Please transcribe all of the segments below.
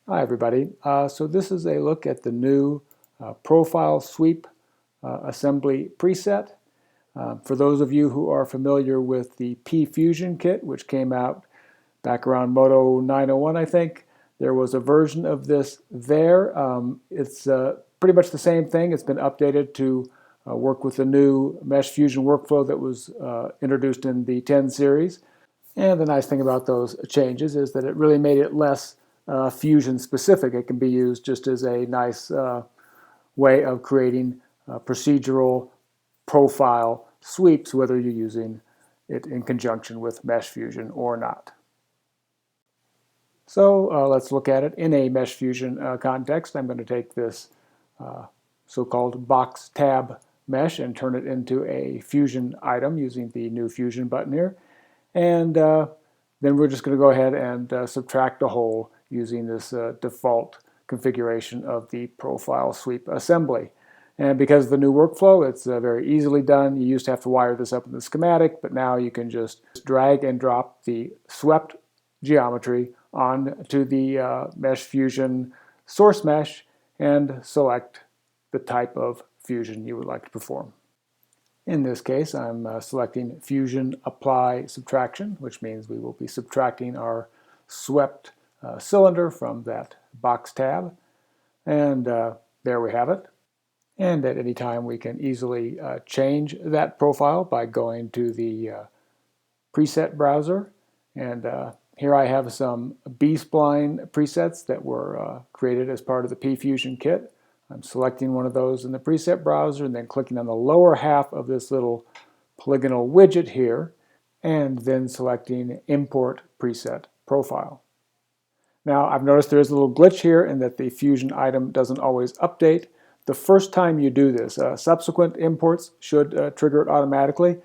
Hi everybody. So this is a look at the new profile sweep assembly preset. For those of you who are familiar with the P-Fusion kit, which came out back around MODO 901, I think, there was a version of this there. It's pretty much the same thing. It's been updated to work with the new MeshFusion workflow that was introduced in the 10 series. And the nice thing about those changes is that it really made it less Fusion specific. It can be used just as a nice way of creating procedural profile sweeps, whether you're using it in conjunction with MeshFusion or not. So let's look at it in a MeshFusion context. I'm going to take this so-called box tab mesh and turn it into a Fusion item using the new Fusion button here. And then we're just going to go ahead and subtract a hole using this default configuration of the profile sweep assembly. And because of the new workflow, it's very easily done. You used to have to wire this up in the schematic, but now you can just drag and drop the swept geometry onto the MeshFusion source mesh and select the type of fusion you would like to perform. In this case, I'm selecting Fusion Apply Subtraction, which means we will be subtracting our swept cylinder from that box tab. And there we have it. And at any time, we can easily change that profile by going to the preset browser. And here I have some B-spline presets that were created as part of the P-Fusion kit. I'm selecting one of those in the preset browser and then clicking on the lower half of this little polygonal widget here and then selecting Import Preset Profile. Now I've noticed there is a little glitch here in that the Fusion item doesn't always update. The first time you do this, subsequent imports should trigger it automatically,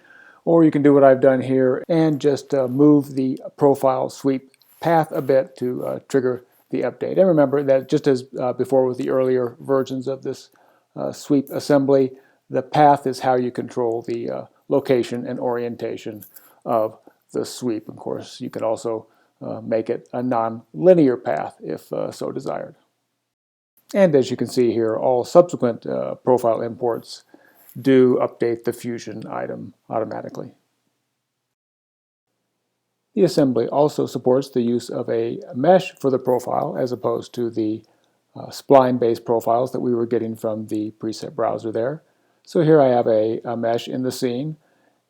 or you can do what I've done here and just move the profile sweep path a bit to trigger the update. And remember that just as before with the earlier versions of this sweep assembly, the path is how you control the location and orientation of the sweep. Of course, you can also make it a non-linear path if so desired. And as you can see here, all subsequent profile imports do update the Fusion item automatically. The assembly also supports the use of a mesh for the profile as opposed to the spline-based profiles that we were getting from the preset browser there. So here I have a mesh in the scene,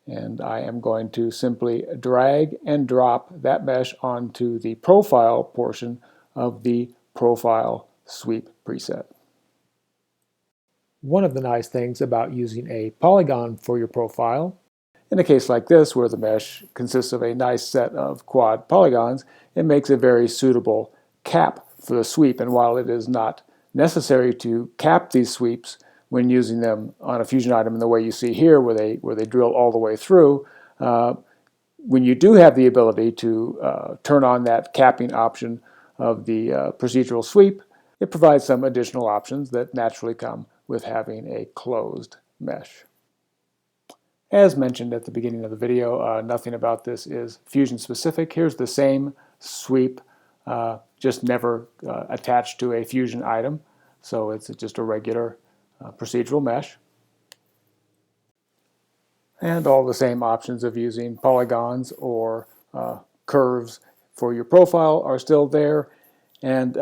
and I am going to simply drag and drop that mesh onto the profile portion of the profile sweep preset. One of the nice things about using a polygon for your profile, in a case like this where the mesh consists of a nice set of quad polygons, it makes a very suitable cap for the sweep. And while it is not necessary to cap these sweeps when using them on a Fusion item in the way you see here where they drill all the way through, when you do have the ability to turn on that capping option of the procedural sweep, it provides some additional options that naturally come with having a closed mesh. As mentioned at the beginning of the video, nothing about this is Fusion specific. Here's the same sweep, just never attached to a Fusion item. So it's just a regular procedural mesh. And all the same options of using polygons or curves for your profile are still there. And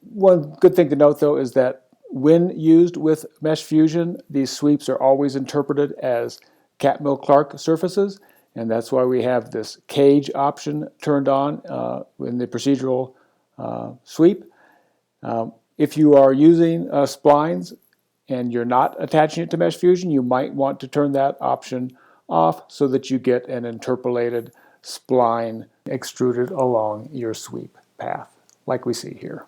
one good thing to note though is that when used with MeshFusion, these sweeps are always interpreted as Catmull-Clark surfaces, and that's why we have this cage option turned on in the procedural sweep. If you are using splines and you're not attaching it to MeshFusion, you might want to turn that option off so that you get an interpolated spline extruded along your sweep path, like we see here.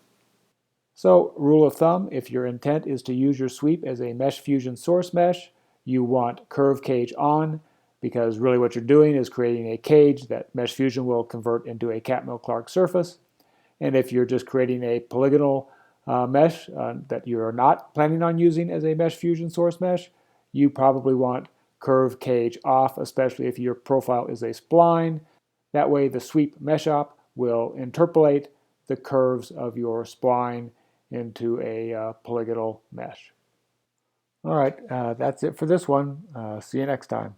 So, rule of thumb, if your intent is to use your sweep as a MeshFusion source mesh, you want curve cage on, because really what you're doing is creating a cage that MeshFusion will convert into a Catmull-Clark surface. And if you're just creating a polygonal mesh that you're not planning on using as a MeshFusion source mesh, you probably want curve cage off, especially if your profile is a spline. That way the sweep mesh op will interpolate the curves of your spline into a polygonal mesh. All right, that's it for this one. See you next time.